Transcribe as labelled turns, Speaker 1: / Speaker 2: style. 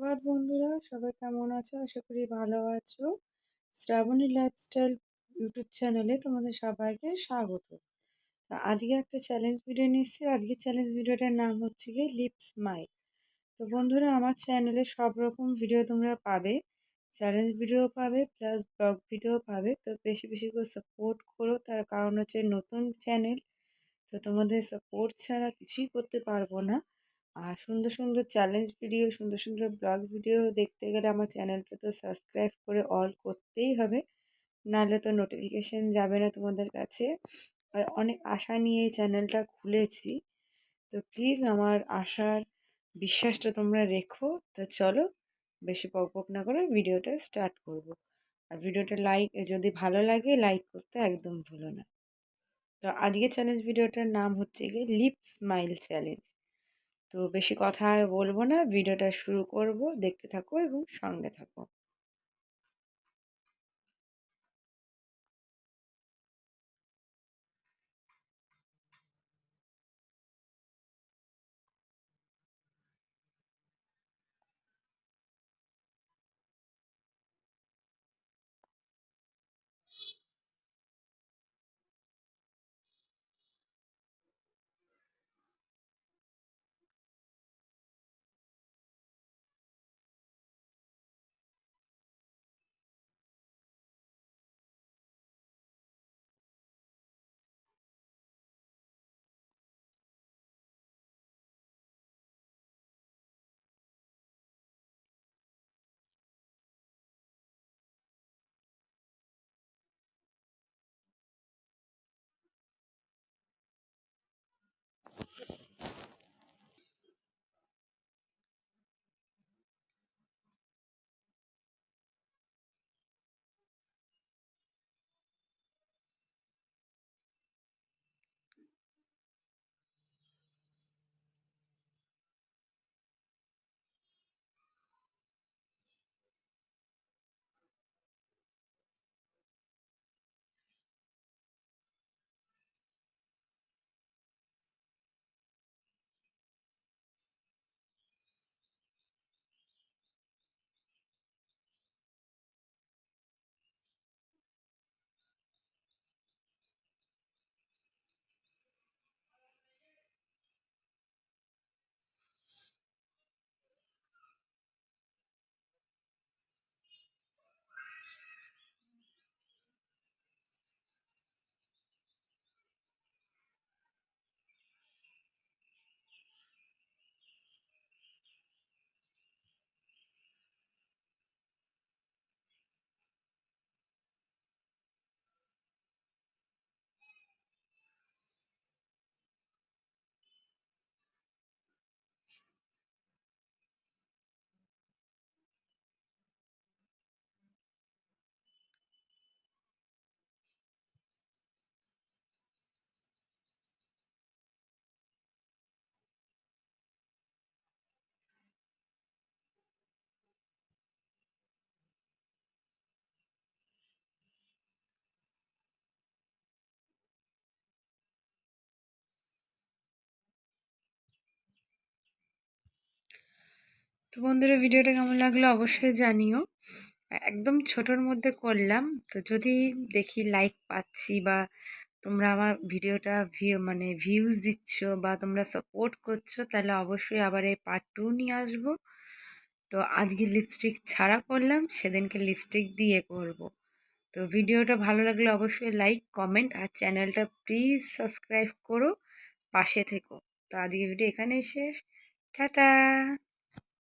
Speaker 1: সুপ্রভাত বন্ধুরা, সবাই কেমন আছো? আশা করি ভালো আছো। শ্রাবণী লাইফস্টাইল ইউটিউব চ্যানেলে তোমাদের সবাইকে স্বাগত। আজকে একটা চ্যালেঞ্জ ভিডিও নিয়ে এসেছি। আজকের চ্যালেঞ্জ ভিডিওটার নাম হচ্ছে গিয়ে লিপ স্মাইল। তো বন্ধুরা, আমার চ্যানেলে সব রকম ভিডিও তোমরা পাবে, চ্যালেঞ্জ ভিডিও পাবে প্লাস ব্লগ ভিডিও পাবে। তো বেশি বেশি করে সাপোর্ট করো, তার কারণ হচ্ছে নতুন চ্যানেল, তো তোমাদের সাপোর্ট ছাড়া কিছুই করতে পারবো না। আর সুন্দর সুন্দর চ্যালেঞ্জ ভিডিও, সুন্দর সুন্দর ব্লগ ভিডিও দেখতে গেলে আমার চ্যানেলটা তো সাবস্ক্রাইব করে অল করতেই হবে, নাহলে তো নোটিফিকেশন যাবে না তোমাদের কাছে। আর অনেক আশা নিয়ে এই চ্যানেলটা খুলেছি, তো প্লিজ আমার আশার বিশ্বাসটা তোমরা রেখো। তো চলো, বেশি বকবক না করে ভিডিওটা স্টার্ট করব। আর ভিডিওটা লাইক, যদি ভালো লাগে লাইক করতে একদম ভুলো না। তো আজকে চ্যালেঞ্জ ভিডিওটার নাম হচ্ছে গিয়ে লিপ স্মাইল চ্যালেঞ্জ। তো বেশি কথা আর বলবো না, ভিডিওটা শুরু করব, দেখতে থাকো এবং সঙ্গে থাকো। তো বন্ধুরা, ভিডিওটা কেমন লাগলো অবশ্যই জানিও। একদম ছোটোর মধ্যে করলাম, তো যদি দেখি লাইক পাচ্ছি বা তোমরা আমার ভিডিওটা ভিউজ দিচ্ছ বা তোমরা সাপোর্ট করছো, তাহলে অবশ্যই আবার এই পার্ট 2 নিয়ে আসবো। তো আজকে লিপস্টিক ছাড়া করলাম, সেদিনকে লিপস্টিক দিয়ে করব। তো ভিডিওটা ভালো লাগলে অবশ্যই লাইক, কমেন্ট আর চ্যানেলটা প্লিজ সাবস্ক্রাইব করো, পাশে থেকো। তো আজকে ভিডিও এখানেই শেষ। টাটা।